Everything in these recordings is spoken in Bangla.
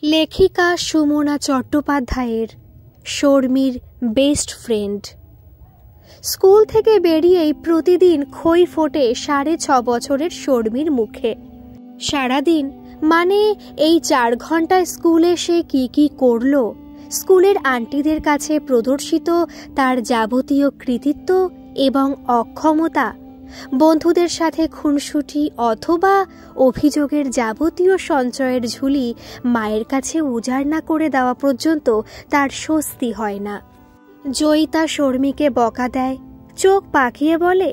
লেখিকা সুমনা চট্টোপাধ্যায়ের শর্মির বেস্ট ফ্রেন্ড। স্কুল থেকে বেরিয়েই প্রতিদিন খই ফোটে 6.5 বছরের শর্মির মুখে। সারাদিন মানে এই 4 ঘন্টায় স্কুলে সে কি করল, স্কুলের আন্টিদের কাছে প্রদর্শিত তার যাবতীয় কৃতিত্ব এবং অক্ষমতা, বন্ধুদের সাথে খুনসুটি অথবা অভিযোগের যাবতীয় সঞ্চয়ের ঝুলি মায়ের কাছে উজাড় না করে দেওয়া পর্যন্ত তার স্বস্তি হয় না। জয়িতা শর্মিকে বকা দেয়, চোখ পাকিয়ে বলে,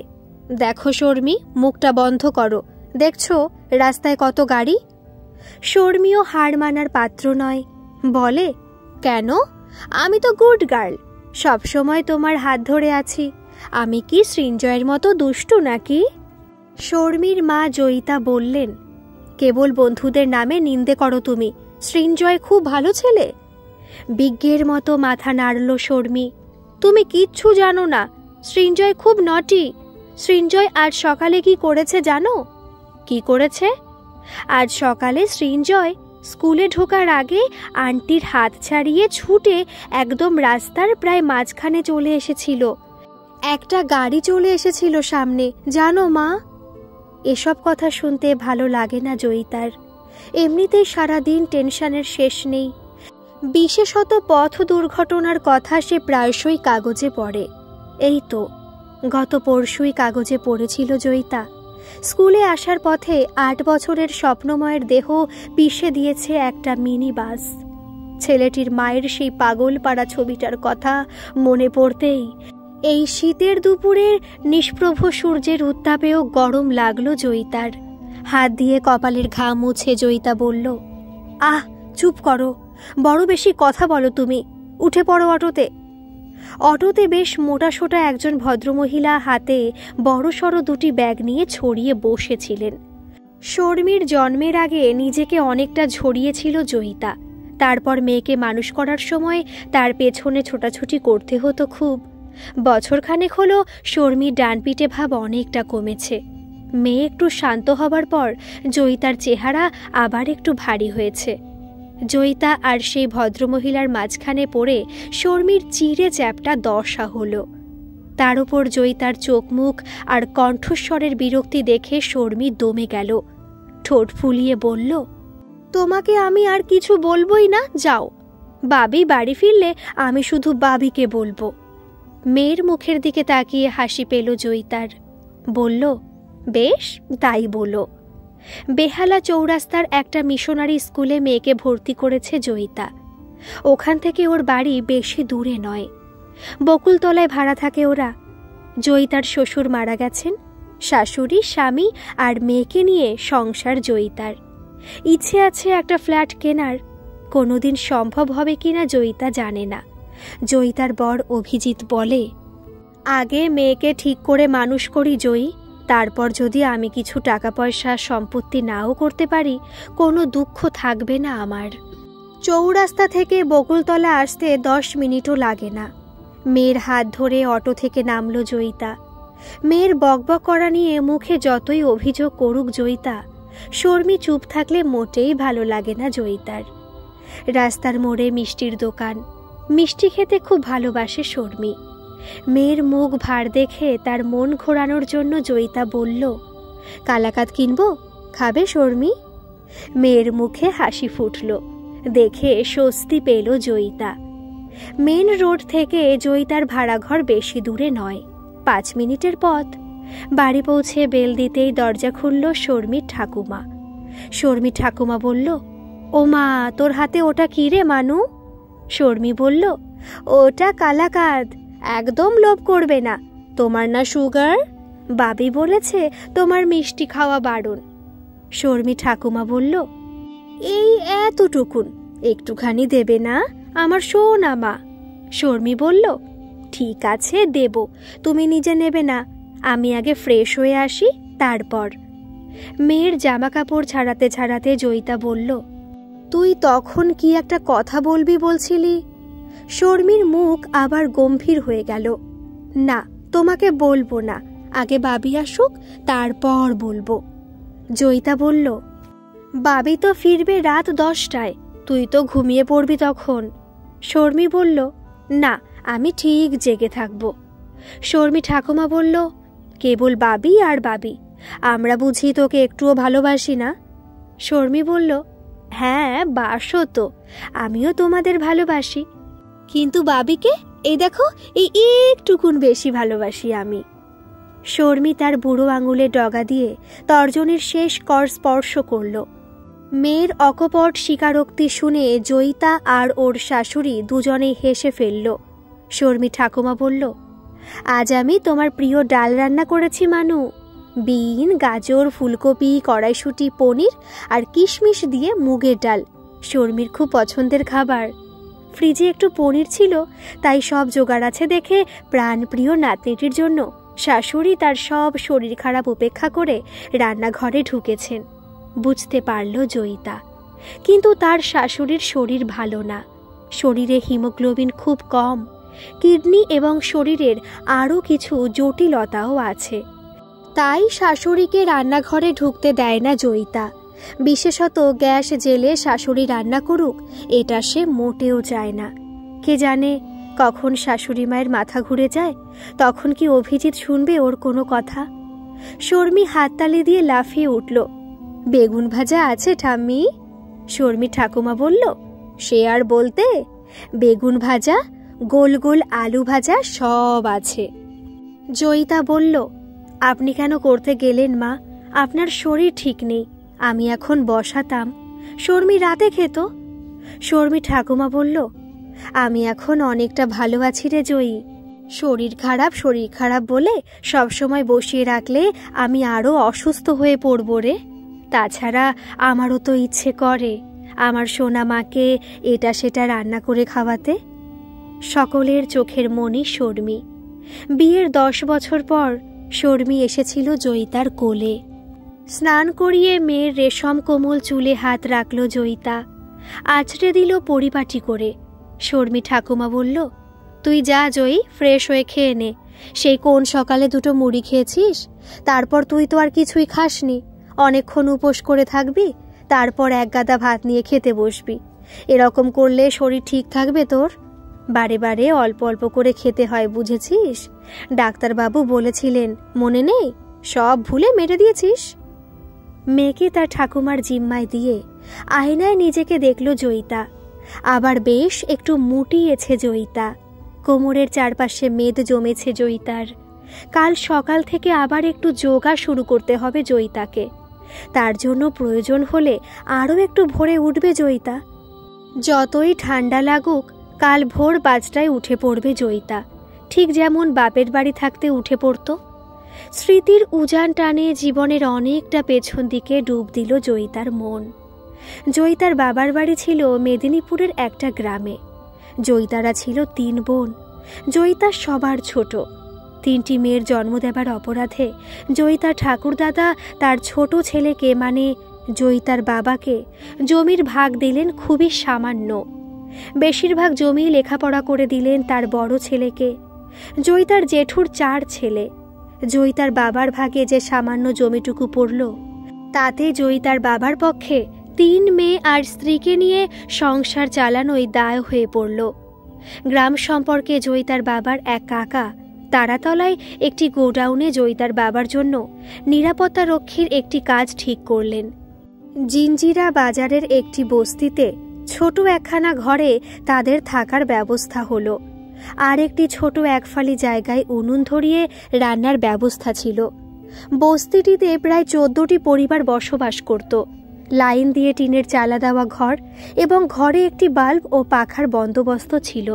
দেখো শর্মি, মুখটা বন্ধ করো, দেখছো রাস্তায় কত গাড়ি। শর্মিও হার মানার পাত্র নয়, বলে, কেন, আমি তো গুড গার্ল, সবসময় তোমার হাত ধরে আছি, আমি কি সৃঞ্জয়ের মতো দুষ্টু নাকি? শর্মির মা জয়িতা বললেন, কেবল বন্ধুদের নামে নিন্দে করো তুমি, সৃঞ্জয় খুব ভালো ছেলে। বিজ্ঞের মতো মাথা নাড়ল শর্মি, তুমি কিচ্ছু জানো না, সৃঞ্জয় খুব নটি। সৃঞ্জয় আজ সকালে কি করেছে জানো? কি করেছে? আজ সকালে সৃঞ্জয় স্কুলে ঢোকার আগে আন্টির হাত ছাড়িয়ে ছুটে একদম রাস্তার প্রায় মাঝখানে চলে এসেছিল। একটা গাড়ি চলে এসেছিল সামনে, জানো মা? এসব কথা শুনতে ভালো লাগে না জয়িতার। এমনিতেই সারাদিন টেনশনের শেষ নেই, বিশেষত পথ দুর্ঘটনার কথা সে প্রায়শই কাগজে পড়ে। এই তো গত পরশুই কাগজে পড়েছিল জয়িতা, স্কুলে আসার পথে 8 বছরের স্বপ্নময়ের দেহ পিষে দিয়েছে একটা মিনি বাস। ছেলেটির মায়ের সেই পাগল পাড়া ছবিটার কথা মনে পড়তেই এই শীতের দুপুরের নিষ্প্রভ সূর্যের উত্তাপেও গরম লাগলো জয়িতার। হাত দিয়ে কপালের ঘাম মুছে জয়িতা বলল, আহ চুপ করো, বড় বেশি কথা বলো তুমি, উঠে পড়ো অটোতে। অটোতে বেশ মোটাসোটা একজন ভদ্রমহিলা হাতে বড়সড় 2টি ব্যাগ নিয়ে ছড়িয়ে বসেছিলেন। শর্মির জন্মের আগে নিজেকে অনেকটা ঝরিয়েছিল জয়িতা, তারপর মেয়েকে মানুষ করার সময় তার পেছনে ছোটাছুটি করতে হতো খুব। বছরখানেক হলো শর্মির ডানপিটে ভাব অনেকটা কমেছে। মেয়ে একটু শান্ত হবার পর জয়িতার চেহারা আবার একটু ভারী হয়েছে। জয়িতা আর সেই ভদ্রমহিলার মাঝখানে পড়ে শর্মির চিড়ে চ্যাপটা দশা হলো। তার উপর জয়িতার চোখ মুখ আর কণ্ঠস্বরের বিরক্তি দেখে শর্মি দমে গেল, ঠোঁট ফুলিয়ে বলল, তোমাকে আমি আর কিছু বলবই না, যাও। বাবি বাড়ি ফিরলে আমি শুধু বাবিকে বলবো। মেয়ের মুখের দিকে তাকিয়ে হাসি পেল জয়িতার, বলল, বেশ তাই বলো। বেহালা চৌরাস্তার একটা মিশনারি স্কুলে মেয়েকে ভর্তি করেছে জয়িতা। ওখান থেকে ওর বাড়ি বেশি দূরে নয়, বকুলতলায় ভাড়া থাকে ওরা। জয়িতার শ্বশুর মারা গেছেন, শাশুড়ি, স্বামী আর মেয়েকে নিয়ে সংসার জয়িতার। ইচ্ছে আছে একটা ফ্ল্যাট কেনার, কোনোদিন সম্ভব হবে কিনা জয়িতা জানে না। জয়িতার বর অভিজিৎ বলে, আগে মেয়েকে ঠিক করে মানুষ করি জয়ী, তারপর যদি আমি কিছু টাকা পয়সা সম্পত্তি নাও করতে পারি, কোনো দুঃখ থাকবে না আমার। চৌরাস্তা থেকে বকুলতলা আসতে 10 মিনিটও লাগে না। মেয়ের হাত ধরে অটো থেকে নামল জয়িতা। মেয়ের বকবক করা নিয়ে মুখে যতই অভিযোগ করুক জয়িতা, শর্মি চুপ থাকলে মোটেই ভালো লাগে না জয়িতার। রাস্তার মোড়ে মিষ্টির দোকান, মিষ্টি খেতে খুব ভালোবাসে শর্মি। মেয়ের মুখ ভার দেখে তার মন ঘোরানোর জন্য জয়িতা বলল, কালাকাত কিনবো, খাবে শর্মি? মেয়ের মুখে হাসি ফুটল, দেখে স্বস্তি পেল জয়িতা। মেন রোড থেকে জয়িতার ভাড়াঘর বেশি দূরে নয়, 5 মিনিটের পথ। বাড়ি পৌঁছে বেল দিতেই দরজা খুলল শর্মির ঠাকুমা। শর্মির ঠাকুমা বলল, ও মা, তোর হাতে ওটা কি রে মানু? শর্মি বলল, ওটা কালাকাদ, একদম লোভ করবে না, তোমার না সুগার? বাবি বলেছে তোমার মিষ্টি খাওয়া বারণ। শর্মি ঠাকুমা বলল, এই এতটুকুন, একটুখানি দেবে না আমার সোনা মা? শর্মি বলল, ঠিক আছে দেব, তুমি নিজে নেবে না, আমি আগে ফ্রেশ হয়ে আসি তারপর। মেয়ের জামা কাপড় ছাড়াতে ছাড়াতে জয়িতা বলল, তুই তখন কি একটা কথা বলবি বলছিলি? শর্মির মুখ আবার গম্ভীর হয়ে গেল। না, তোমাকে বলবো না, আগে বাবি আসুক তারপর বলবো। জয়িতা বলল, বাবি তো ফিরবে রাত 10টায়, তুই তো ঘুমিয়ে পড়বি তখন। শর্মী বলল, না, আমি ঠিক জেগে থাকব। শর্মী ঠাকুমা বলল, কেবল বাবি আর বাবি, আমরা বুঝি তোকে একটুও ভালোবাসি না? শর্মী বলল, হ্যাঁ বাসো তো, আমিও তোমাদের ভালোবাসি, কিন্তু বাবিকে এই দেখো এই একটুকুন বেশি ভালোবাসি আমি। শর্মী তার বুড়ো আঙুলে ডগা দিয়ে তর্জনীর শেষ কর স্পর্শ করল। মেয়ের অকপট স্বীকারোক্তি শুনে জয়িতা আর ওর শাশুড়ি দুজনেই হেসে ফেলল। শর্মী ঠাকুমা বলল, আজ আমি তোমার প্রিয় ডাল রান্না করেছি মানু। বিন, গাজর, ফুলকপি, কড়াইশুঁটি, পনির আর কিশমিশ দিয়ে মুগের ডাল, শর্মীর খুব পছন্দের খাবার। ফ্রিজে একটু পনির ছিল, তাই সব জোগাড় আছে দেখে প্রাণপ্রিয় নাতনিটির জন্য শাশুড়ি তার সব শরীর খারাপ উপেক্ষা করে রান্নাঘরে ঢুকেছেন। বুঝতে পারল জয়িতা, কিন্তু তার শাশুড়ির শরীর ভালো না, শরীরে হিমোগ্লোবিন খুব কম, কিডনি এবং শরীরের আরও কিছু জটিলতাও আছে। তাই শাশুড়িকে রান্নাঘরে ঢুকতে দেয় না জয়িতা। বিশেষত গ্যাস জেলে শাশুড়ি রান্না করুক, এটা সে মোটেও চায় না। কে জানে কখন শাশুড়ি মায়ের মাথা ঘুরে যায়, তখন কি অভিজিৎ শুনবে ওর কোনো কথা? শর্মী হাততালি দিয়ে লাফিয়ে উঠল। বেগুন ভাজা আছে ঠাম্মি? শর্মী ঠাকুমা বলল, সে আর বলতে, বেগুন ভাজা, গোল গোল আলু ভাজা সব আছে। জয়িতা বলল, আপনি কেন করতে গেলেন মা? আপনার শরীর ঠিক নেই, আমি এখন বসাতাম, শর্মী রাতে খেত। শর্মী ঠাকুমা বলল, আমি এখন অনেকটা ভালো আছি রে জয়ী। শরীর খারাপ বলে সবসময় বসিয়ে রাখলে আমি আরও অসুস্থ হয়ে পড়ব রে। তাছাড়া আমারও তো ইচ্ছে করে আমার সোনা মাকে এটা সেটা রান্না করে খাওয়াতে। সকলের চোখের মনি শর্মী। বিয়ের 10 বছর পর শর্মী এসেছিল জয়িতার কোলে। স্নান করিয়ে মেয়ের রেশম কোমল চুলে হাত রাখল জয়িতা, আছড়ে দিল পরিপাটি করে। শর্মী ঠাকুমা বলল, তুই যা জয়ী, ফ্রেশ হয়ে খেয়ে নে। সেই কোন সকালে 2টো মুড়ি খেয়েছিস, তারপর তুই তো আর কিছুই খাসনি। অনেকক্ষণ উপোস করে থাকবি, তারপর এক গাদা ভাত নিয়ে খেতে বসবি। এরকম করলে শরীর ঠিক থাকবে তোর? বারে বারে অল্প অল্প করে খেতে হয়, বুঝেছিস? ডাক্তারবাবু বলেছিলেন, মনে নেই? সব ভুলে মেরে দিয়েছিস। মেয়েকে তার ঠাকুমার জিম্মায় দিয়ে আয়নায় নিজেকে দেখল জয়িতা। আবার বেশ একটু মুটিয়েছে জয়িতা, কোমরের চারপাশে মেদ জমেছে জয়িতার। কাল সকাল থেকে আবার একটু যোগা শুরু করতে হবে জয়িতাকে। তার জন্য প্রয়োজন হলে আরও একটু ভোরে উঠবে জয়িতা। যতই ঠান্ডা লাগুক, কাল ভোর 5টায় উঠে পড়বে জয়িতা, ঠিক যেমন বাপের বাড়ি থাকতে উঠে পড়ত। স্মৃতির উজান টানে জীবনের অনেকটা পেছন দিকে ডুব দিল জয়িতার মন। জয়িতার বাবার বাড়ি ছিল মেদিনীপুরের একটা গ্রামে। জয়িতারা ছিল 3 বোন। জয়িতা সবার ছোট। 3টি মেয়ের জন্ম দেবার অপরাধে জয়িতার ঠাকুরদাদা তার ছোট ছেলেকে, মানে জয়িতার বাবাকে, জমির ভাগ দিলেন খুবই সামান্য। বেশিরভাগ জমি লেখাপড়া করে দিলেন তার বড় ছেলেকে। জয়িতার জেঠুর 4 ছেলে। জয়িতার বাবার ভাগে যে সামান্য জমিটুকু পড়ল, তাতে জয়িতার বাবার পক্ষে 3 মেয়ে আর স্ত্রীকে নিয়ে সংসার চালানোই দায় হয়ে পড়ল। গ্রাম সম্পর্কে জয়িতার বাবার এক কাকা তারাতলায় একটি গোডাউনে জয়িতার বাবার জন্য নিরাপত্তা রক্ষীর একটি কাজ ঠিক করলেন। জিঞ্জিরা বাজারের একটি বস্তিতে ছোট একখানা ঘরে তাদের থাকার ব্যবস্থা হলো। আর একটি ছোট একফালি জায়গায় উনুন ধরিয়ে রান্নার ব্যবস্থা ছিল। বস্তিটিতে প্রায় 14টি পরিবার বসবাস করত। লাইন দিয়ে টিনের চালা দেওয়া ঘর এবং ঘরে একটি বাল্ব ও পাখার বন্দোবস্ত ছিল।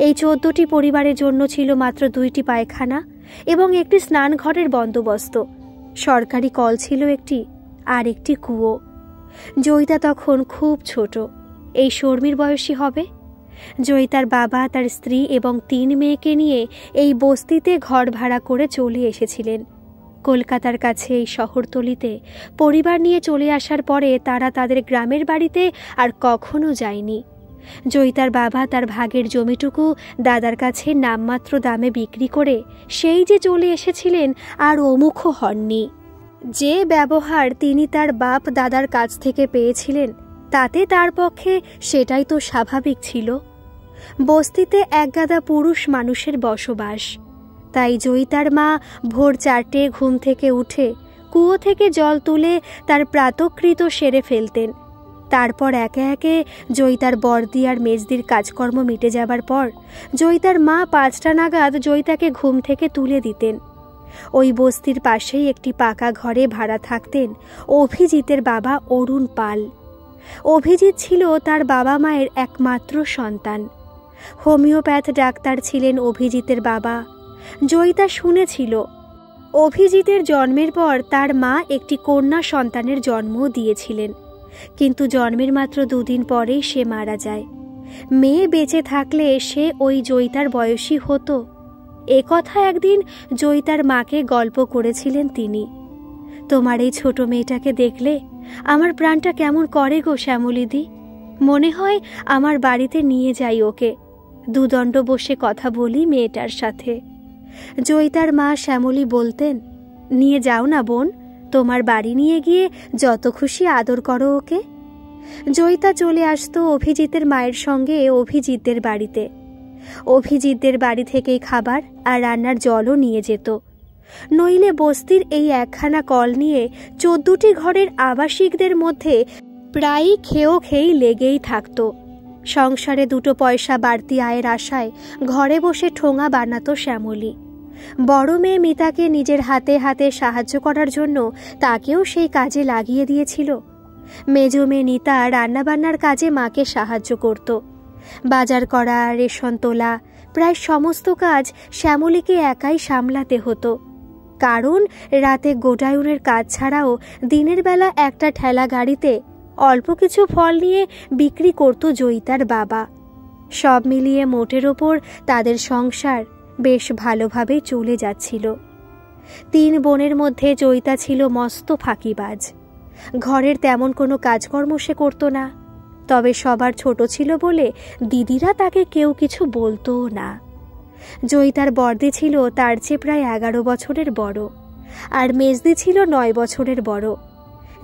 এই 14টি পরিবারের জন্য ছিল মাত্র 2টি পায়খানা এবং একটি স্নানঘরের বন্দোবস্ত। সরকারি কল ছিল একটি, আর একটি কুয়ো। জয়িতা তখন খুব ছোট, এই শর্মীর বয়সী হবে। জয়িতার বাবা তার স্ত্রী এবং 3 মেয়েকে নিয়ে এই বস্তিতে ঘর ভাড়া করে চলে এসেছিলেন। কলকাতার কাছে এই শহরতলিতে পরিবার নিয়ে চলে আসার পরে তারা তাদের গ্রামের বাড়িতে আর কখনো যায়নি। জয়িতার বাবা তার ভাগের জমিটুকু দাদার কাছে নামমাত্র দামে বিক্রি করে সেই যে চলে এসেছিলেন আর অমুখও হননি। যে ব্যবহার তিনি তার বাপ দাদার কাছ থেকে পেয়েছিলেন তাতে তার পক্ষে সেটাই তো স্বাভাবিক ছিল। বস্তিতে একগাদা পুরুষ মানুষের বসবাস, তাই জয়িতার মা ভোর 4টে ঘুম থেকে উঠে কুয়ো থেকে জল তুলে তার প্রাতকৃত সেরে ফেলতেন। তারপর একে একে জয়িতার বর্দি আর মেজদির কাজকর্ম মিটে যাবার পর জয়িতার মা 5টা নাগাদ জয়িতাকে ঘুম থেকে তুলে দিতেন। ওই বস্তির পাশেই একটি পাকা ঘরে ভাড়া থাকতেন অভিজিতের বাবা অরুণ পাল। অভিজিৎ ছিল তার বাবা মায়ের একমাত্র সন্তান। হোমিওপ্যাথ ডাক্তার ছিলেন অভিজিতের বাবা। জয়িতা শুনেছিল অভিজিতের জন্মের পর তার মা একটি কন্যা সন্তানের জন্ম দিয়েছিলেন, কিন্তু জন্মের মাত্র 2 দিন পরেই সে মারা যায়। মেয়ে বেঁচে থাকলে সে ওই জয়িতার বয়সী হতো। একথা একদিন জয়িতার মাকে গল্প করেছিলেন তিনি। তোমার এই ছোট মেয়েটাকে দেখলে আমার প্রাণটা কেমন করে গো শ্যামলীদি, মনে হয় আমার বাড়িতে নিয়ে যাই ওকে, দুদণ্ড বসে কথা বলি মেয়েটার সাথে। জয়িতার মা শ্যামলী বলতেন, নিয়ে যাও না বোন, তোমার বাড়ি নিয়ে গিয়ে যত খুশি আদর করো ওকে। জয়িতা চলে আসতো অভিজিতের মায়ের সঙ্গে অভিজিতদের বাড়িতে। অভিজিতদের বাড়ি থেকেই খাবার আর রান্নার জলও নিয়ে যেত। নইলে বস্তির এই একখানা কল নিয়ে 14টি ঘরের আবাসিকদের মধ্যে প্রায়ই খেয়েই লেগেই থাকত। সংসারে 2 পয়সা বাড়তি আয়ের আশায় ঘরে বসে ঠোঙা বানাতো শ্যামলী। বড় মেয়ে মিতাকে নিজের হাতে হাতে সাহায্য করার জন্য তাকেও সেই কাজে লাগিয়ে দিয়েছিল। মেজ মেয়ে নিতা রান্নাবান্নার কাজে মাকে সাহায্য করত। বাজার করা, রেশন তোলা, প্রায় সমস্ত কাজ শ্যামলীকে একাই সামলাতে হতো। কারণ রাতে গোডাউনের কাজ ছাড়াও দিনের বেলা একটা ঠেলা গাড়িতে অল্প কিছু ফল নিয়ে বিক্রি করত জয়িতার বাবা। সব মিলিয়ে মোটের ওপর তাদের সংসার বেশ ভালোভাবে চলে যাচ্ছিল। 3 বোনের মধ্যে জয়িতা ছিল মস্ত ফাঁকিবাজ। ঘরের তেমন কোনো কাজকর্ম সে করত না, তবে সবার ছোট ছিল বলে দিদিরা তাকে কেউ কিছু বলতও না। জয়িতার বর্দি ছিল তার চেয়ে প্রায় 11 বছরের বড়, আর মেজদি ছিল 9 বছরের বড়।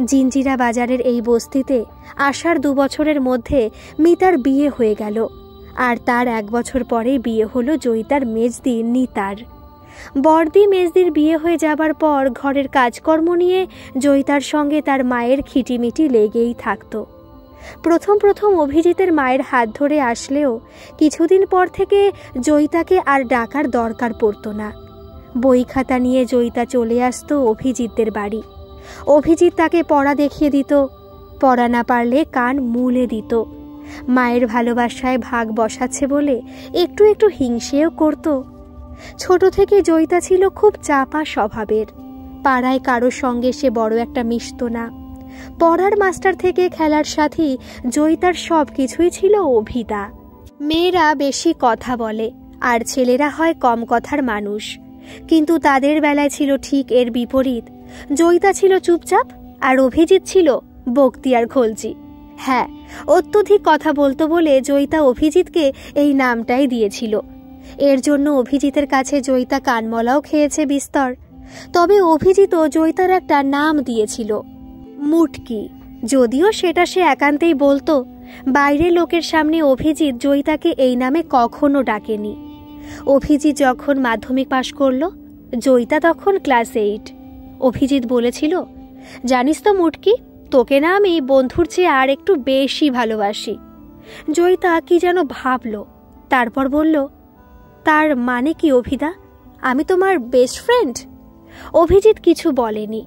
জিঞ্জিরা বাজারের এই বস্তিতে আসার 2 বছরের মধ্যে মিতার বিয়ে হয়ে গেল, আর তার 1 বছর পরে বিয়ে হলো জয়িতার মেজদি নিতার। বর্দি মেজদির বিয়ে হয়ে যাবার পর ঘরের কাজকর্ম নিয়ে জয়িতার সঙ্গে তার মায়ের খিটিমিটি লেগেই থাকত। প্রথম অভিজিতের মায়ের হাত ধরে আসলেও কিছুদিন পর থেকে জয়িতাকে আর ডাকার দরকার পড়ত না। বই খাতা নিয়ে জয়িতা চলে আসতো অভিজিতদের বাড়ি। অভিজিৎ তাকে পড়া দেখিয়ে দিত, পড়া না পারলে কান মুলে দিত। মায়ের ভালোবাসায় ভাগ বসাচ্ছে বলে একটু একটু হিংসেও করত। ছোট থেকে জয়িতা ছিল খুব চাপা স্বভাবের। পাড়ায় কারোর সঙ্গে সে বড় একটা মিশত না। পড়ার মাস্টার থেকে খেলার সাথী জয়িতার সব কিছুই ছিল অভিদা। মেয়েরা বেশি কথা বলে আর ছেলেরা হয় কম কথার মানুষ, কিন্তু তাদের বেলায় ছিল ঠিক এর বিপরীত। জয়িতা ছিল চুপচাপ আর অভিজিৎ ছিল বক্তিয়ার খলজি। হ্যাঁ, অত্যধিক কথা বলতো বলে জয়িতা অভিজিৎকে এই নামটাই দিয়েছিল। এর জন্য অভিজিতের কাছে জয়িতা কানমলাও খেয়েছে বিস্তর। তবে অভিজিৎও জয়িতার একটা নাম দিয়েছিল, মুটকি। যদিও সেটা সে একান্তেই বলতো, বাইরের লোকের সামনে অভিজিৎ জয়িতাকে এই নামে কখনো ডাকেনি। অভিজিৎ যখন মাধ্যমিক পাশ করল, জয়িতা তখন ক্লাস 8। অভিজিৎ বলেছিল, জানিস তো মুটকি, তোকে না আমি বন্ধুর চেয়ে আর একটু বেশি ভালোবাসি। জয়িতা কি যেন ভাবল, তারপর বলল, তার মানে কি অভিদা, আমি তোমার বেস্ট ফ্রেন্ড? অভিজিৎ কিছু বলেনি,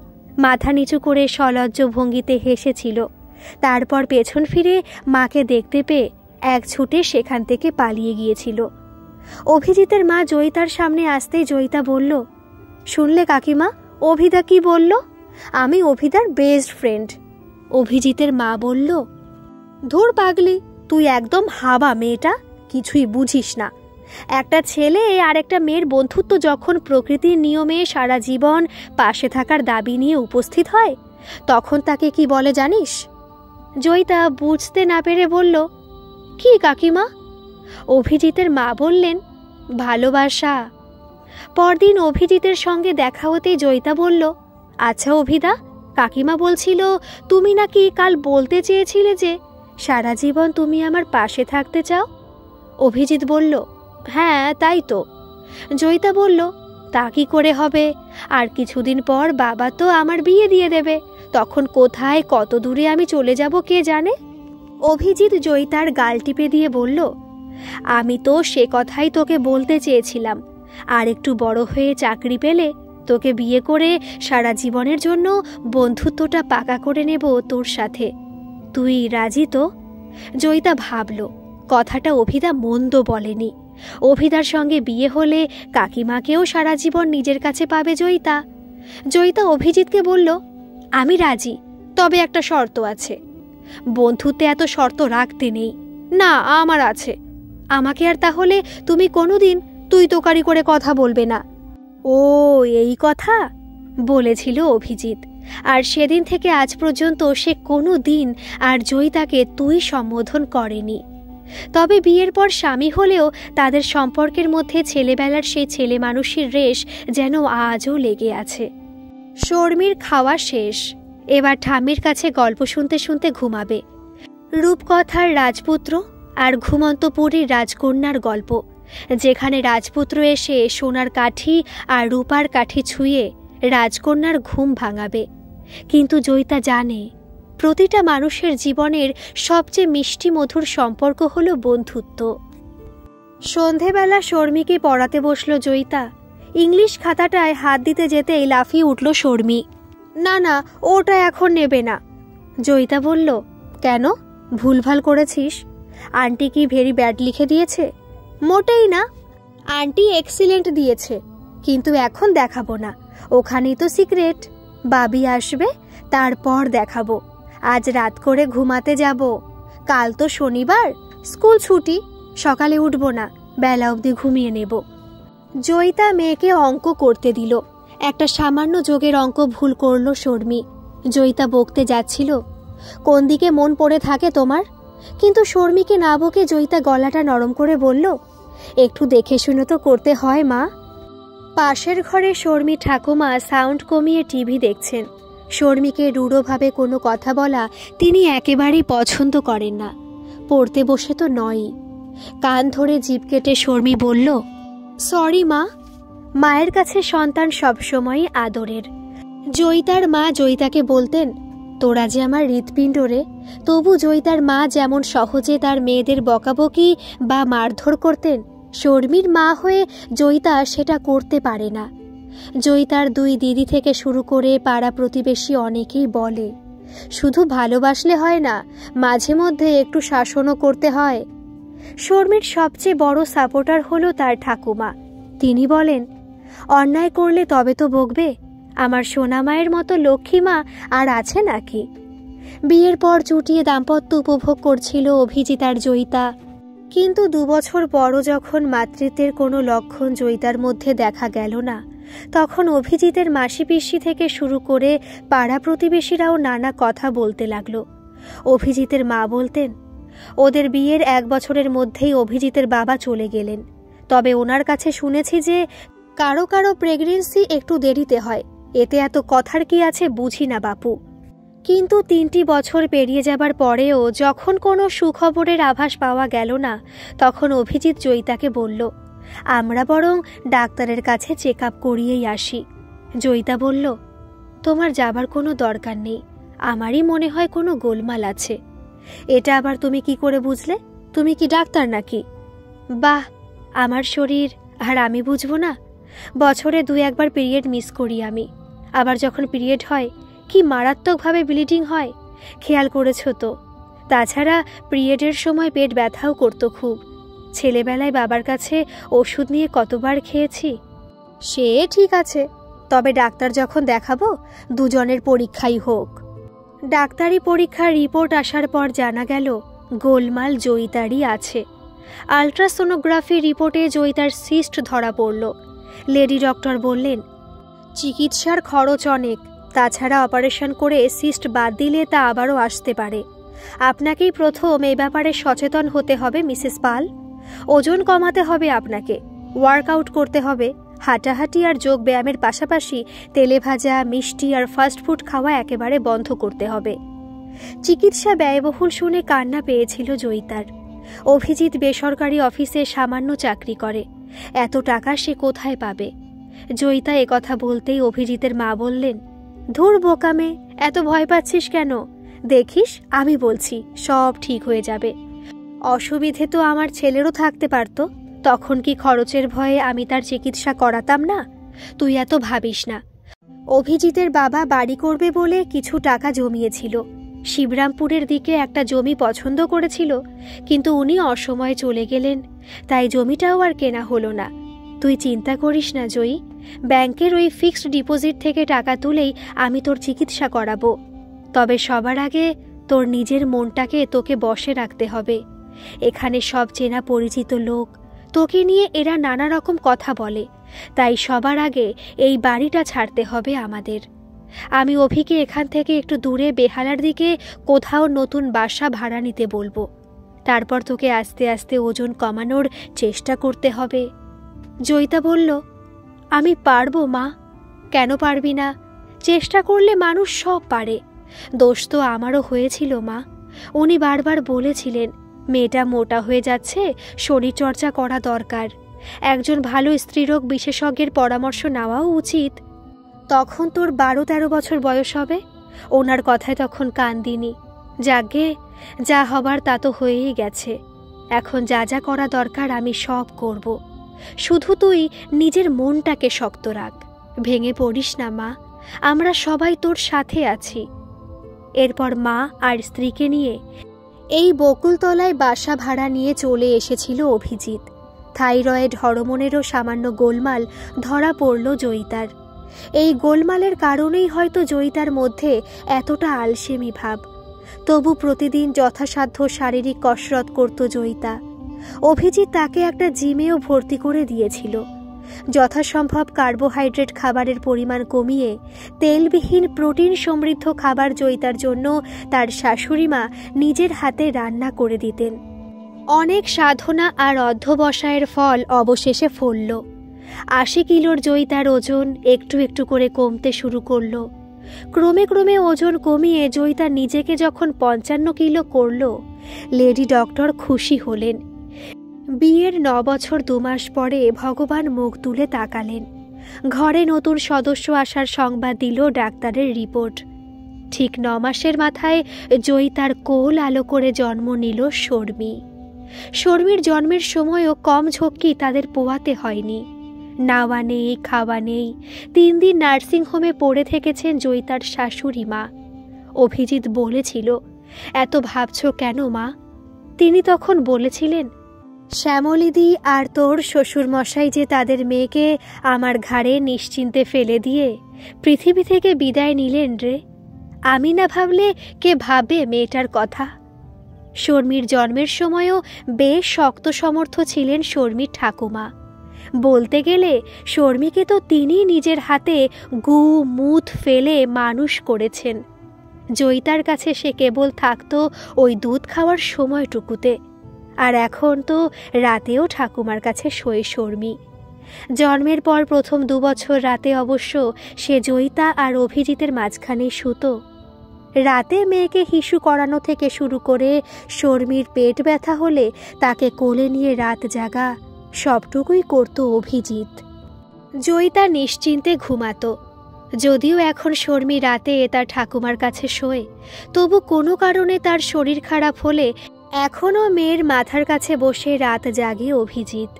মাথা নিচু করে সলজ্জ ভঙ্গিতে হেসেছিল। তারপর পেছন ফিরে মাকে দেখতে পেয়ে এক ছুটে সেখান থেকে পালিয়ে গিয়েছিল। অভিজিতের মা জয়িতার সামনে আসতেই জয়িতা বলল, শুনলে কাকিমা, অভিদা কি বলল? আমি অভিদার বেস্ট ফ্রেন্ড। অভিজিতের মা বলল, ধুর পাগলি, তুই একদম হাবা মেয়েটা, কিছুই বুঝিস না। একটা ছেলে আর একটা মেয়ের বন্ধুত্ব যখন প্রকৃতির নিয়মে সারা জীবন পাশে থাকার দাবি নিয়ে উপস্থিত হয়, তখন তাকে কি বলে জানিস? জয়িতা বুঝতে না পেরে বলল, কি কাকিমা? অভিজিতের মা বললেন, ভালোবাসা। পরদিন অভিজিতের সঙ্গে দেখা হতেই জয়িতা বলল, আচ্ছা অভিদা, কাকিমা বলছিল তুমি নাকি কাল বলতে চেয়েছিলে যে সারা জীবন তুমি আমার পাশে থাকতে চাও? অভিজিৎ বলল, হ্যাঁ তাই তো। জয়িতা বলল, তা কি করে হবে? আর কিছুদিন পর বাবা তো আমার বিয়ে দিয়ে দেবে, তখন কোথায় কত দূরে আমি চলে যাব কে জানে। অভিজিৎ জয়িতার গাল টিপে দিয়ে বলল, আমি তো সে কথাই তোকে বলতে চেয়েছিলাম। আর একটু বড় হয়ে চাকরি পেলে তোকে বিয়ে করে সারা জীবনের জন্য বন্ধুত্বটা পাকা করে নেব তোর সাথে। তুই রাজি তো? জয়িতা ভাবল, কথাটা অভিদা মন্দ বলেনি। অভিদার সঙ্গে বিয়ে হলে কাকিমাকেও সারা জীবন নিজের কাছে পাবে জয়িতা। জয়িতা অভিজিৎকে বলল, আমি রাজি, তবে একটা শর্ত আছে। বন্ধুত্বে এত শর্ত রাখতে নেই। না, আমার আছে। আমাকে আর তাহলে তুমি কোনোদিন তুই তোকারি করে কথা বলবে না। ও এই কথা বলেছিল অভিজিৎ, আর সেদিন থেকে আজ পর্যন্ত সে কোনো দিন আর জয়িতাকে তুই সম্বোধন করেনি। তবে বিয়ের পর স্বামী হলেও তাদের সম্পর্কের মধ্যে ছেলেবেলার সেই ছেলে মানুষের রেশ যেন আজও লেগে আছে। শর্মির খাওয়া শেষ, এবার ঠাম্মির কাছে গল্প শুনতে শুনতে ঘুমাবে। রূপকথার রাজপুত্র আর ঘুমন্তপুরীর রাজকন্যার গল্প, যেখানে রাজপুত্র এসে সোনার কাঠি আর রূপার কাঠি ছুঁয়ে রাজকন্যার ঘুম ভাঙাবে। কিন্তু জয়িতা জানে, প্রতিটা মানুষের জীবনের সবচেয়ে মিষ্টি মধুর সম্পর্ক হলো বন্ধুত্ব। সন্ধেবেলা শর্মিকে পড়াতে বসল জয়িতা। ইংলিশ খাতাটায় হাত দিতে যেতেই লাফিয়ে উঠল শর্মি। না না, ওটা এখন নেবে না। জয়িতা বলল, কেন? ভুলভাল করেছিস? আন্টি কি ভেরি ব্যাড লিখে দিয়েছে? মোটেই না, আন্টি এক্সিলেন্ট দিয়েছে, কিন্তু এখন দেখাবো না, ওখানেই তো সিক্রেট। বাবি আসবে, তারপর দেখাবো। আজ রাত করে ঘুমাতে যাব। কাল তো শনিবার, স্কুল ছুটি, সকালে উঠব না, বেলা অবধি ঘুমিয়ে নেব। জয়িতা মেয়েকে অঙ্ক করতে দিল। একটা সামান্য যোগের অঙ্ক ভুল করল শর্মি। জয়িতা বকতে যাচ্ছিল, কোন দিকে মন পড়ে থাকে তোমার? কিন্তু শর্মিকে না বকে জয়িতা গলাটা নরম করে বলল, একটু দেখে শুনে তো করতে হয় মা। পাশের ঘরে শর্মি ঠাকুমা সাউন্ড কমিয়ে টিভি দেখছেন। শর্মিকে রূঢ়ভাবে কোনো কথা বলা তিনি একেবারেই পছন্দ করেন না, পড়তে বসে তো নয়ই। কান ধরে জিভ কেটে শর্মি বলল, সরি মা। মায়ের কাছে সন্তান সবসময়ই আদরের। জয়িতার মা জয়িতাকে বলতেন, তোরা যে আমার হৃৎপিণ্ড রে। তবু জয়িতার মা যেমন সহজে তার মেয়েদের বকাবকি বা মারধর করতেন, শর্মির মা হয়ে জয়িতা সেটা করতে পারে না। জয়িতার দুই দিদি থেকে শুরু করে পাড়া প্রতিবেশী অনেকেই বলে, শুধু ভালোবাসলে হয় না, মাঝে মধ্যে একটু শাসনও করতে হয়। শর্মির সবচেয়ে বড় সাপোর্টার হলো তার ঠাকুমা। তিনি বলেন, অন্যায় করলে তবে তো বকবে, আমার সোনা মায়ের মতো লক্ষ্মী মা আর আছে নাকি? বিয়ের পর চুটিয়ে দাম্পত্য উপভোগ করছিল অভিজিৎ আর জয়িতা। কিন্তু 2 বছর পরও যখন মাতৃত্বের কোনো লক্ষণ জয়িতার মধ্যে দেখা গেল না, তখন অভিজিতের মাসি পিসি থেকে শুরু করে পাড়া প্রতিবেশীরাও নানা কথা বলতে লাগলো। অভিজিতের মা বলতেন, ওদের বিয়ের 1 বছরের মধ্যেই অভিজিতের বাবা চলে গেলেন। তবে ওনার কাছে শুনেছি যে কারো কারো প্রেগনেন্সি একটু দেরিতে হয়, এতে এত কথার কি আছে বুঝি না বাপু। কিন্তু 3টি বছর পেরিয়ে যাবার পরেও যখন কোনো সুখবরের আভাস পাওয়া গেল না, তখন অভিজিৎ জয়িতাকে বলল, আমরা বরং ডাক্তারের কাছে চেক আপ করিয়েই আসি। জয়িতা বলল, তোমার যাবার কোনো দরকার নেই, আমারই মনে হয় কোনো গোলমাল আছে। এটা আবার তুমি কি করে বুঝলে? তুমি কি ডাক্তার নাকি? বাহ, আমার শরীর আর আমি বুঝবো না? বছরে 2-1 বার পিরিয়ড মিস করি আমি। আবার যখন পিরিয়ড হয় কি মারাত্মকভাবে ব্লিডিং হয়, খেয়াল করেছো তো? তাছাড়া পিরিয়ডের সময় পেট ব্যথাও করতো খুব। ছেলেবেলায় বাবার কাছে ওষুধ নিয়ে কতবার খেয়েছি। সে ঠিক আছে, তবে ডাক্তার যখন দেখাবো দুজনের পরীক্ষাই হোক। ডাক্তারি পরীক্ষার রিপোর্ট আসার পর জানা গেল গোলমাল জয়িতারই আছে। আলট্রাসোনোগ্রাফি রিপোর্টে জয়িতার সিস্ট ধরা পড়ল। লেডি ডক্টর বললেন, চিকিৎসার খরচ অনেক, তাছাড়া অপারেশন করে সিস্ট বাদ দিলে তা আবারও আসতে পারে। আপনাকেই প্রথম এই ব্যাপারে সচেতন হতে হবে মিসেস পাল। ওজন কমাতে হবে আপনাকে, ওয়ার্কআউট করতে হবে, হাঁটাহাঁটি আর যোগ ব্যায়ামের পাশাপাশি তেলে ভাজা, মিষ্টি আর ফাস্টফুড খাওয়া একেবারে বন্ধ করতে হবে। চিকিৎসা ব্যয়বহুল শুনে কান্না পেয়েছিল জয়িতার। অভিজিৎ বেসরকারি অফিসে সামান্য চাকরি করে, এত টাকা সে কোথায় পাবে? জয়িতা একথা বলতেই অভিজিতের মা বললেন, ধুর বোকামে, এত ভয় পাচ্ছিস কেন? দেখিস, আমি বলছি সব ঠিক হয়ে যাবে। অসুবিধে তো আমার ছেলেরও থাকতে পারত, তখন কি খরচের ভয়ে আমি তার চিকিৎসা করাতাম না? তুই এত ভাবিস না। অভিজিতের বাবা বাড়ি করবে বলে কিছু টাকা জমিয়েছিল, শিবরামপুরের দিকে একটা জমি পছন্দ করেছিল, কিন্তু উনি অসময়ে চলে গেলেন, তাই জমিটাও আর কেনা হলো না। তুই চিন্তা করিস না জয়ী, ব্যাংকের ওই ফিক্সড ডিপোজিট থেকে টাকা তুলেই আমি তোর চিকিৎসা করাবো। তবে সবার আগে তোর নিজের মনটাকে তোকে বশে রাখতে হবে। এখানে সব চেনা পরিচিত লোক, তোকে নিয়ে এরা নানা রকম কথা বলে, তাই সবার আগে এই বাড়িটা ছাড়তে হবে আমাদের। আমি অভিকে এখান থেকে একটু দূরে বেহালার দিকে কোথাও নতুন বাসা ভাড়া নিতে বলবো। তারপর তোকে আস্তে আস্তে ওজন কমানোর চেষ্টা করতে হবে। জয়িতা বলল, আমি পারবো মা। কেন পারবি না? চেষ্টা করলে মানুষ সব পারে। দোষ তো আমারও হয়েছিল মা। উনি বারবার বলেছিলেন, মেয়েটা মোটা হয়ে যাচ্ছে, শরীরচর্চা করা দরকার, একজন ভালো স্ত্রীরোগ বিশেষজ্ঞের পরামর্শ নেওয়াও উচিত। তখন তোর 12-13 বছর বয়স হবে। ওনার কথায় তখন কান দিনি। যাগে, যা হবার তা তো হয়েই গেছে। এখন যা যা করা দরকার আমি সব করব। শুধু তুই নিজের মনটাকে শক্ত রাখ, ভেঙে পড়িস না মা, আমরা সবাই তোর সাথে আছি। এরপর মা আর স্ত্রীকে নিয়ে এই বকুলতলায় বাসা ভাড়া নিয়ে চলে এসেছিল অভিজিৎ। থাইরয়েড হরমোনেরও সামান্য গোলমাল ধরা পড়ল জয়িতার। এই গোলমালের কারণেই হয়তো জয়িতার মধ্যে এতটা আলসেমি ভাব। তবু প্রতিদিন যথাসাধ্য শারীরিক কসরত করত জয়িতা। অভিজিৎ তাকে একটা জিমেও ভর্তি করে দিয়েছিল। যথাসম্ভব কার্বোহাইড্রেট খাবারের পরিমাণ কমিয়ে তেলবিহীন প্রোটিন সমৃদ্ধ খাবার জয়িতার জন্য তার শাশুড়িমা নিজের হাতে রান্না করে দিতেন। অনেক সাধনা আর অধ্যবসায়ের ফল অবশেষে ফলল। 80 কিলোর জয়িতার ওজন একটু একটু করে কমতে শুরু করল। ক্রমে ক্রমে ওজন কমিয়ে জয়িতা নিজেকে যখন 55 কিলো করল, লেডি ডক্টর খুশি হলেন। বিয়ের 9 বছর 2 মাস পরে ভগবান মুখ তুলে তাকালেন। ঘরে নতুন সদস্য আসার সংবাদ দিল ডাক্তারের রিপোর্ট। ঠিক 9 মাসের মাথায় জয়িতার কোল আলো করে জন্ম নিল শর্মী। শর্মীর জন্মের সময়ও কম ঝক্কি তাদের পোয়াতে হয়নি। নাওয়া নেই, খাওয়া নেই, 3 দিন নার্সিংহোমে পড়ে থেকেছেন জয়িতার শাশুড়ি মা। অভিজিৎ বলেছিল, এত ভাবছ কেন মা? তিনি তখন বলেছিলেন, শ্যামলিদি আর তোর শ্বশুরমশাই যে তাদের মেয়েকে আমার ঘাড়ে নিশ্চিন্তে ফেলে দিয়ে পৃথিবী থেকে বিদায় নিলেন রে। আমি না ভাবলে কে ভাবে মেয়েটার কথা? শর্মীর জন্মের সময়ও বেশ শক্ত সমর্থ ছিলেন শর্মীর ঠাকুমা। বলতে গেলে শর্মীকে তো তিনি নিজের হাতে গু মুত ফেলে মানুষ করেছেন। জয়িতার কাছে সে কেবল থাকতো ওই দুধ খাওয়ার সময়টুকুতে, আর এখন তো রাতেও ঠাকুমার কাছে শোয় শর্মী। জন্মের পর প্রথম 2 বছর রাতে অবশ্য সে জয়িতা আর অভিজিতের মাঝখানে শুতো। রাতে মেয়েকে হিসু করানো থেকে শুরু করে শর্মীর পেট ব্যথা হলে তাকে কোলে নিয়ে রাত জাগা সবটুকুই করত অভিজিৎ। জয়িতা নিশ্চিন্তে ঘুমাতো। যদিও এখন শর্মী রাতে তার ঠাকুমার কাছে শোয়, তবু কোনো কারণে তার শরীর খারাপ হলে এখনও মেয়ের মাথার কাছে বসে রাত জাগে অভিজিৎ।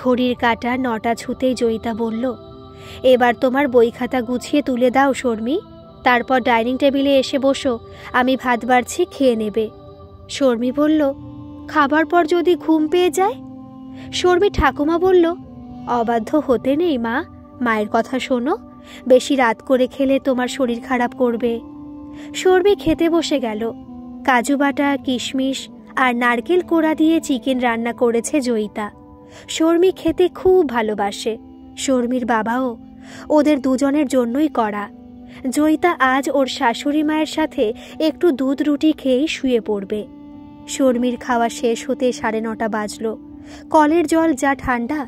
ঘড়ির কাঁটা 9টা ছুতেই জয়িতা বলল, এবার তোমার বই খাতা গুছিয়ে তুলে দাও শর্মী, তারপর ডাইনিং টেবিলে এসে বসো, আমি ভাত বাড়ছি, খেয়ে নেবে। শর্মী বলল, খাবার পর যদি ঘুম পেয়ে যায়? শর্মী ঠাকুমা বলল, অবাধ্য হতে নেই মা, মায়ের কথা শোনো, বেশি রাত করে খেলে তোমার শরীর খারাপ করবে। শর্মী খেতে বসে গেল। কাজু বাটা, কিশমিশ আর নারকেল কোড়া দিয়ে চিকেন রান্না করেছে জয়িতা। শর্মী খেতে খুব ভালোবাসে, শর্মীর বাবাও। ওদের দুজনের জন্যই করা। জয়িতা আজ ওর শাশুড়ি মায়ের সাথে একটু দুধ রুটি খেয়েই শুয়ে পড়বে। শর্মীর খাওয়া শেষ হতে 9:30 বাজল। কলের জল যা ঠান্ডা,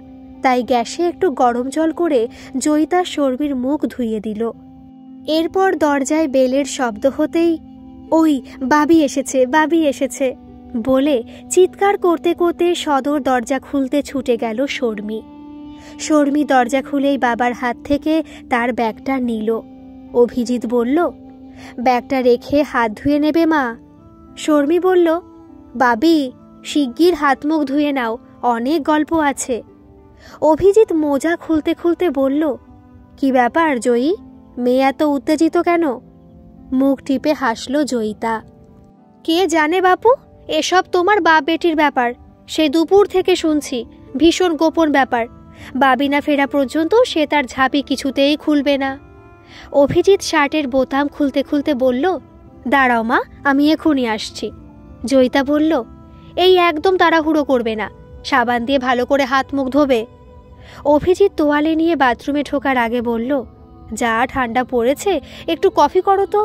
তাই গ্যাসে একটু গরম জল করে জয়িতা শর্মীর মুখ ধুইয়ে দিল। এরপর দরজায় বেলের শব্দ হতেই ওই বাবি এসেছে, বাবি এসেছে বলে চিৎকার করতে করতে সদর দরজা খুলতে ছুটে গেল শর্মী। শর্মী দরজা খুলেই বাবার হাত থেকে তার ব্যাগটা নিল। অভিজিৎ বলল, ব্যাগটা রেখে হাত ধুয়ে নেবে মা। শর্মী বলল, বাবি শিগগির হাত মুখ ধুয়ে নাও, অনেক গল্প আছে। অভিজিৎ মোজা খুলতে খুলতে বলল, কি ব্যাপার জয়ী, মেয়ে এত উত্তেজিত কেন? মুখ টিপে হাসল জয়িতা। কে জানে বাপু, এসব তোমার বাপ বেটির ব্যাপার। সে দুপুর থেকে শুনছি, ভীষণ গোপন ব্যাপার। বাবি না ফেরা পর্যন্ত সে তার ঝাঁপি কিছুতেই খুলবে না। অভিজিৎ শার্টের বোতাম খুলতে খুলতে বলল, দাঁড়াও মা, আমি এখনই আসছি। জয়িতা বলল, এই একদম তাড়াহুড়ো করবে না, সাবান দিয়ে ভালো করে হাত মুখ ধোবে। অভিজিৎ তোয়ালে নিয়ে বাথরুমে ঢোকার আগে বলল, যা ঠান্ডা পড়েছে, একটু কফি করো তো।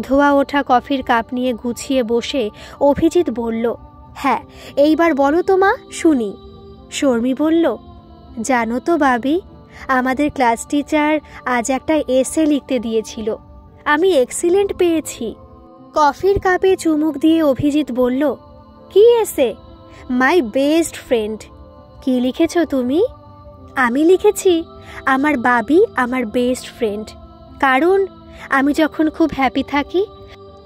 ধোয়া ওঠা কফির কাপ নিয়ে গুছিয়ে বসে অভিজিৎ বলল, হ্যাঁ এইবার বলো তো মা, শুনি। শর্মী বলল, জানো তো বাবি, আমাদের ক্লাস টিচার আজ একটা এসে লিখতে দিয়েছিল, আমি এক্সিলেন্ট পেয়েছি। কফির কাপে চুমুক দিয়ে অভিজিৎ বলল, কি এসে? My best friend. কি লিখেছ তুমি? আমি লিখেছি, আমার বাবি আমার বেস্ট ফ্রেন্ড। কারণ আমি যখন খুব হ্যাপি থাকি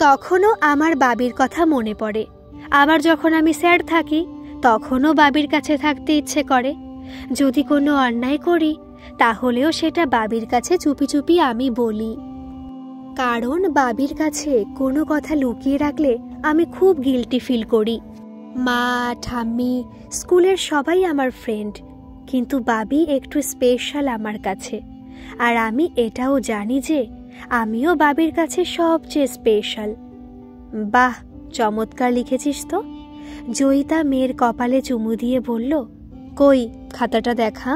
তখনও আমার বাবির কথা মনে পড়ে, আবার যখন আমি স্যাড থাকি তখনও বাবির কাছে থাকতে ইচ্ছে করে। যদি কোনো অন্যায় করি তাহলেও সেটা বাবির কাছে চুপি চুপি আমি বলি, কারণ বাবির কাছে কোনো কথা লুকিয়ে রাখলে আমি খুব গিল্টি ফিল করি। মা, ঠাম্মি, স্কুলের সবাই আমার ফ্রেন্ড, কিন্তু বাবি একটু স্পেশাল আমার কাছে। আর আমি এটাও জানি যে আমিও বাবির কাছে সবচেয়ে স্পেশাল। বাহ, চমৎকার লিখেছিস তো। জয়িতা মেয়ের কপালে চুমু দিয়ে বলল, কই খাতাটা দেখা।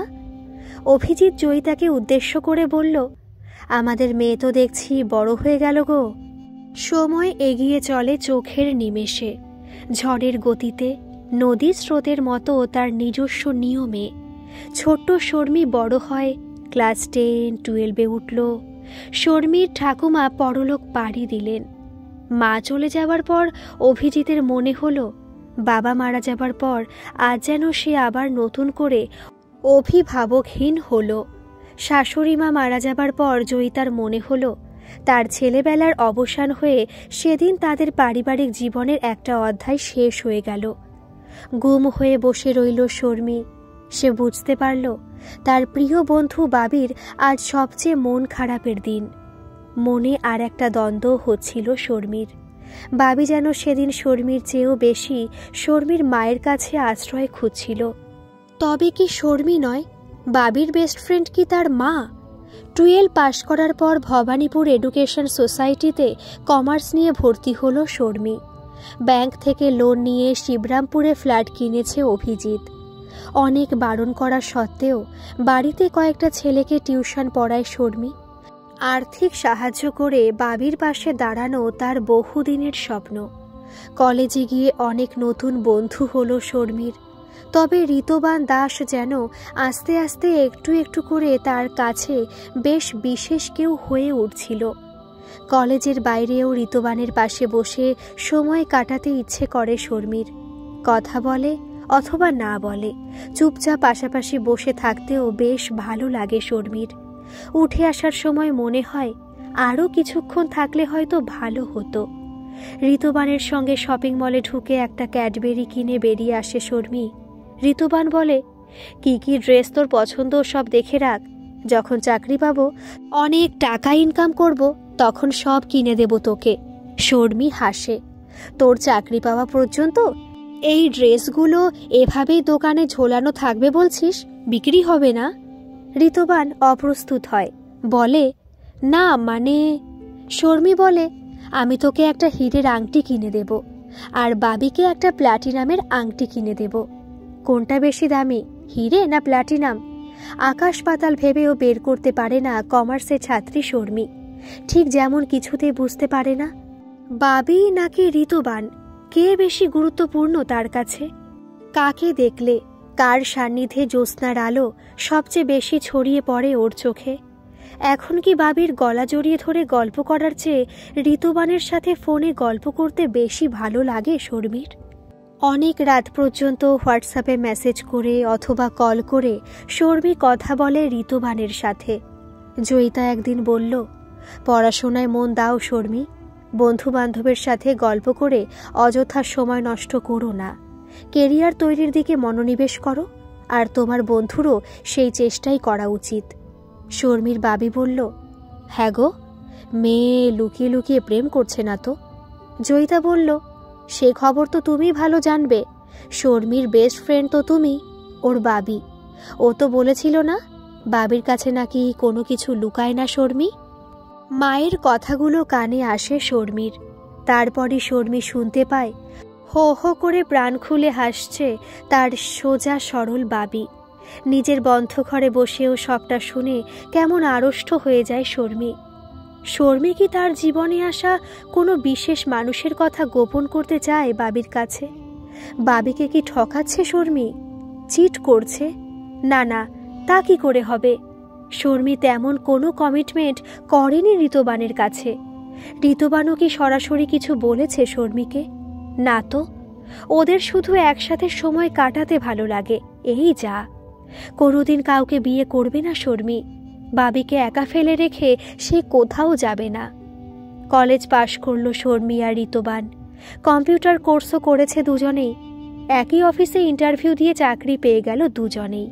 অভিজিৎ জয়িতাকে উদ্দেশ্য করে বলল, আমাদের মেয়ে তো দেখছি বড় হয়ে গেল গো। সময় এগিয়ে চলে চোখের নিমেষে, ঝড়ের গতিতে, নদীর স্রোতের মতো তার নিজস্ব নিয়মে। ছোট্ট শর্মী বড় হয়, ক্লাস 10-12 উঠল। শর্মীর ঠাকুমা পরলোক পাড়ি দিলেন। মা চলে যাবার পর অভিজিতের মনে হলো, বাবা মারা যাবার পর আজ যেন সে আবার নতুন করে অভিভাবকহীন হলো। শাশুড়ি মা মারা যাবার পর জয়িতার মনে হলো, তার ছেলেবেলার অবসান হয়ে সেদিন তাদের পারিবারিক জীবনের একটা অধ্যায় শেষ হয়ে গেল। গুম হয়ে বসে রইল শর্মী। সে বুঝতে পারল তার প্রিয় বন্ধু বাবির আজ সবচেয়ে মন খারাপের দিন। মনে আর একটা দ্বন্দ্ব হচ্ছিল শর্মীর। বাবি যেন সেদিন শর্মীর চেয়েও বেশি শর্মীর মায়ের কাছে আশ্রয় খুঁজছিল। তবে কি শর্মী নয়, বাবির বেস্ট ফ্রেন্ড কি তার মা? 12 পাশ করার পর ভবানীপুর এডুকেশন সোসাইটিতে কমার্স নিয়ে ভর্তি হলো শর্মী। ব্যাংক থেকে লোন নিয়ে শিবরামপুরে ফ্ল্যাট কিনেছে অভিজিৎ। অনেক বারণ করা সত্ত্বেও বাড়িতে কয়েকটা ছেলেকে টিউশন পড়ায় শর্মী। আর্থিক সাহায্য করে বাবির পাশে দাঁড়ানো তার বহুদিনের স্বপ্ন। কলেজে গিয়ে অনেক নতুন বন্ধু হলো শর্মীর। তবে ঋতবান দাস যেন আস্তে আস্তে একটু একটু করে তার কাছে বেশ বিশেষ কেউ হয়ে উঠছিল। কলেজের বাইরেও ঋতবানের পাশে বসে সময় কাটাতে ইচ্ছে করে শর্মীর। কথা বলে অথবা না বলে, চুপচাপ পাশাপাশি বসে থাকতেও বেশ ভালো লাগে শর্মীর। উঠে আসার সময় মনে হয় আরও কিছুক্ষণ থাকলে হয়তো ভালো হতো। ঋতবানের সঙ্গে শপিং মলে ঢুকে একটা ক্যাডবেরি কিনে বেরিয়ে আসে শর্মী। ঋতবান বলে, কি কি ড্রেস তোর পছন্দ সব দেখে রাখ, যখন চাকরি পাবো, অনেক টাকা ইনকাম করব, তখন সব কিনে দেব তোকে। শর্মী হাসে, তোর চাকরি পাওয়া পর্যন্ত এই ড্রেসগুলো এভাবেই দোকানে ঝোলানো থাকবে বলছিস, বিক্রি হবে না? ঋতবান অপ্রস্তুত হয়, বলে, না মানে। শর্মী বলে, আমি তোকে একটা হীরের আংটি কিনে দেব, আর বাবিকে একটা প্ল্যাটিনামের আংটি কিনে দেব। কোনটা বেশি দামি, হিরে না প্ল্যাটিনাম? আকাশ পাতাল ভেবেও বের করতে পারে না কমার্সের ছাত্রী শর্মী। ঠিক যেমন কিছুতেই বুঝতে পারে না বাবি নাকি ঋতবান, কে বেশি গুরুত্বপূর্ণ তার কাছে। কাকে দেখলে, কার সান্নিধ্যে জ্যোৎস্নার আলো সবচেয়ে বেশি ছড়িয়ে পড়ে ওর চোখে। এখন কি বাবির গলা জড়িয়ে ধরে গল্প করার চেয়ে ঋতুবানের সাথে ফোনে গল্প করতে বেশি ভালো লাগে শর্মির? অনেক রাত পর্যন্ত হোয়াটসঅ্যাপে মেসেজ করে অথবা কল করে শর্মি কথা বলে ঋতুবানের সাথে। জয়িতা একদিন বলল, পড়াশোনায় মন দাও শর্মি, বন্ধু বান্ধবের সাথে গল্প করে অযথা সময় নষ্ট করো না, কেরিয়ার তৈরির দিকে মনোনিবেশ করো, আর তোমার বন্ধুরও সেই চেষ্টাই করা উচিত। শর্মির বাবি বলল, হ্যাঁ গো, মেয়ে লুকিয়ে লুকিয়ে প্রেম করছে না তো? জয়িতা বলল, সে খবর তো তুমি ভালো জানবে, শর্মির বেস্ট ফ্রেন্ড তো তুমি, ওর বাবি। ও তো বলেছিল না বাবির কাছে নাকি কোনো কিছু লুকায় না শর্মি। মায়ের কথাগুলো কানে আসে শর্মির। তারপরই শর্মি শুনতে পায় হো হো করে প্রাণ খুলে হাসছে তার সোজা সরল বাবি। নিজের বন্ধ ঘরে বসেও সবটা শুনে কেমন আড়ষ্ট হয়ে যায় শর্মি। শর্মি কি তার জীবনে আসা কোনো বিশেষ মানুষের কথা গোপন করতে চায় বাবির কাছে? বাবিকে কি ঠকাচ্ছে শর্মি? চিট করছে? না না, তা কি করে হবে? শর্মি তেমন কোনো কমিটমেন্ট করেনি ঋতুবানের কাছে। ঋতুবানও কি সরাসরি কিছু বলেছে শর্মিকে? না তো, ওদের শুধু একসাথে সময় কাটাতে ভালো লাগে, এই যা। কোনোদিন কাউকে বিয়ে করবে না শর্মি। বাবিকে একা ফেলে রেখে সে কোথাও যাবে না। কলেজ পাশ করলো শর্মি আর ঋতুবান। কম্পিউটার কোর্সও করেছে দুজনেই। একই অফিসে ইন্টারভিউ দিয়ে চাকরি পেয়ে গেল দুজনেই।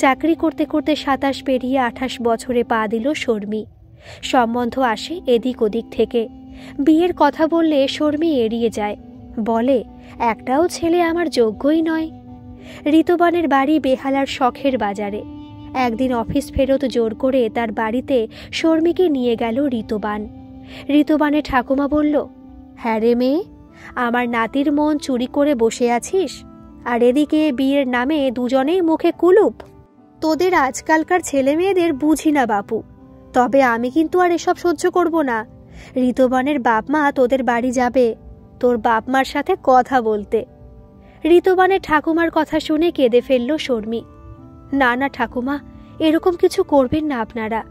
চাকরি করতে করতে 27 পেরিয়ে 28 বছরে পা দিল শর্মি। সম্বন্ধ আসে এদিক ওদিক থেকে। বিয়ের কথা বললে শর্মি এড়িয়ে যায়, বলে একটাও ছেলে আমার যোগ্যই নয়। ঋতুবানের বাড়ি বেহালার শখের বাজারে। একদিন অফিস ফেরত জোর করে তার বাড়িতে শর্মিকে নিয়ে গেল ঋতুবান। ঋতুবানের ঠাকুমা বলল, হ্যাঁ রে মেয়ে, আমার নাতির মন চুরি করে বসে আছিস, আর এদিকে বিয়ের নামে দুজনেই মুখে কুলুপ। তোদের আজকালকার ছেলে মেয়েদের বুঝি না বাপু, তবে আমি কিন্তু আর এসব সহ্য করব না। ঋতুবানের বাপ মা তোদের বাড়ি যাবে তোর বাপ মার সাথে কথা বলতে। ঋতুবানের ঠাকুমার কথা শুনে কেঁদে ফেলল শর্মি। না না ঠাকুমা, এরকম কিছু করবেন না আপনারা।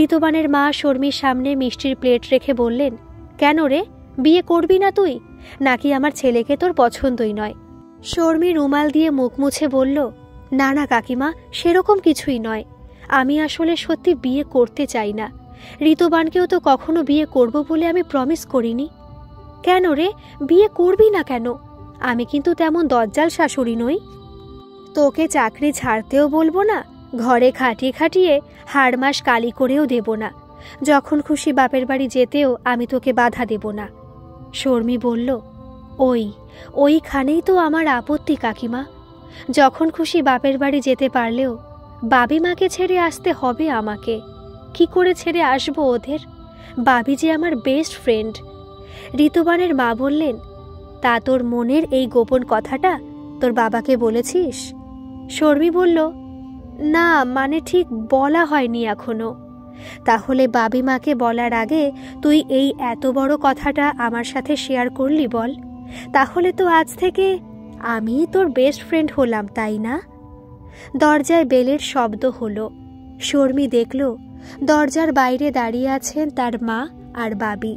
ঋতুবানের মা শর্মির সামনে মিষ্টির প্লেট রেখে বললেন, কেন রে, বিয়ে করবি না তুই, নাকি আমার ছেলেকে তোর পছন্দই নয়? শর্মি রুমাল দিয়ে মুখ মুছে বলল, না না কাকিমা, সেরকম কিছুই নয়। আমি আসলে সত্যি বিয়ে করতে চাই না। ঋতুবানকেও তো কখনো বিয়ে করব বলে আমি প্রমিস করিনি। কেন রে, বিয়ে করবি না কেন? আমি কিন্তু তেমন দজ্জাল শাশুড়ি নই। তোকে চাকরি ছাড়তেও বলবো না, ঘরে খাটিয়ে খাটিয়ে হাড় মাস কালি করেও দেব না। যখন খুশি বাপের বাড়ি যেতেও আমি তোকে বাধা দেব না। শর্মি বলল, ওইখানেই তো আমার আপত্তি কাকিমা। যখন খুশি বাপের বাড়ি যেতে পারলেও বাবি মাকে ছেড়ে আসতে হবে আমাকে। কি করে ছেড়ে আসবো ওদের? বাবি যে আমার বেস্ট ফ্রেন্ড। ঋতুবানের মা বললেন, তা তোর মনের এই গোপন কথাটা তোর বাবাকে বলেছিস? শর্মি বলল, না মানে ঠিক বলা হয়নি এখনো। তাহলে বাবি মাকে বলার আগে তুই এই এত বড় কথাটা আমার সাথে শেয়ার করলি বল? তাহলে তো আজ থেকে আমি তোর বেস্ট ফ্রেন্ড হলাম, তাই না? দরজায় বেলের শব্দ হলো। শর্মি দেখল দরজার বাইরে দাঁড়িয়ে আছেন তার মা আর বাবি।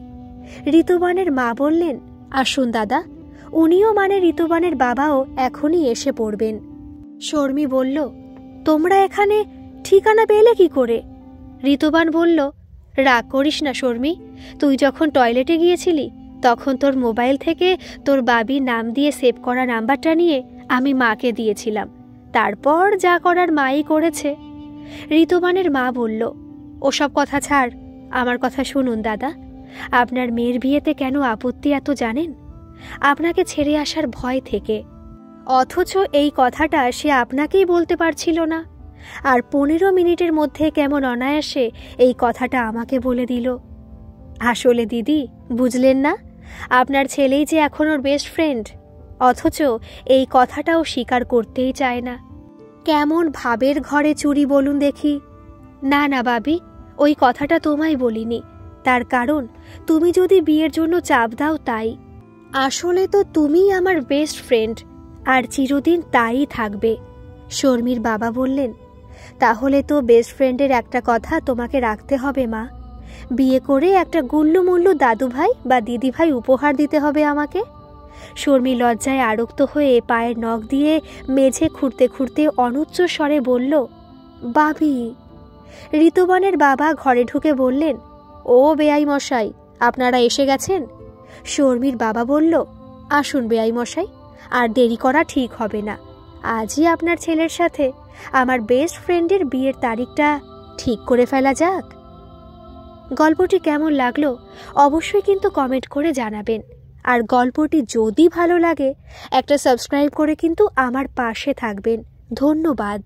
ঋতুবানের মা বললেন, আসুন দাদা। উনিও মানে ঋতুবানের বাবাও এখনই এসে পড়বেন। শর্মি বলল, তোমরা এখানে ঠিকানা পেলে কি করে? ঋতুবান বলল, রাগ করিস না শর্মি, তুই যখন টয়লেটে গিয়েছিলি তখন তোর মোবাইল থেকে তোর বাবির নাম দিয়ে সেভ করা নাম্বারটা নিয়ে আমি মাকে দিয়েছিলাম। তারপর যা করার মাই করেছে। ঋতুবানের মা বলল, ওসব কথা ছাড়, আমার কথা শুনুন দাদা। আপনার মেয়ের বিয়েতে কেন আপত্তি এত জানেন? আপনাকে ছেড়ে আসার ভয় থেকে। অথচ এই কথাটা সে আপনাকেই বলতে পারছিল না, আর 15 মিনিটের মধ্যে কেমন অনায়াসে এই কথাটা আমাকে বলে দিল। আসলে দিদি, বুঝলেন না, আপনার ছেলেই যে এখন ওর বেস্ট ফ্রেন্ড, অথচ এই কথাটাও স্বীকার করতেই চায় না। কেমন ভাবের ঘরে চুরি বলুন দেখি। না না বাবি, ওই কথাটা তোমায় বলিনি, তার কারণ তুমি যদি বিয়ের জন্য চাপ দাও তাই। আসলে তো তুমিই আমার বেস্ট ফ্রেন্ড, আর চিরদিন তাই থাকবে। শর্মির বাবা বললেন, তাহলে তো বেস্ট ফ্রেন্ডের একটা কথা তোমাকে রাখতে হবে মা, বিয়ে করে একটা গুল্লু মুল্লু দাদু ভাই বা দিদি ভাই উপহার দিতে হবে আমাকে। শর্মী লজ্জায় আরক্ত হয়ে পায়ের নখ দিয়ে মেঝে খুঁড়তে খুঁড়তে অনুচ্চ স্বরে বলল, বাবি। ঋতুবনের বাবা ঘরে ঢুকে বললেন, ও বেআই মশাই, আপনারা এসে গেছেন? শর্মীর বাবা বলল, আসুন বেআই মশাই, আর দেরি করা ঠিক হবে না। আজই আপনার ছেলের সাথে আমার বেস্ট ফ্রেন্ডের বিয়ের তারিখটা ঠিক করে ফেলা যাক। গল্পটি কেমন লাগলো অবশ্যই কিন্তু কমেন্ট করে জানাবেন। আর গল্পটি যদি ভালো লাগে একটা সাবস্ক্রাইব করে কিন্তু আমার পাশে থাকবেন। ধন্যবাদ।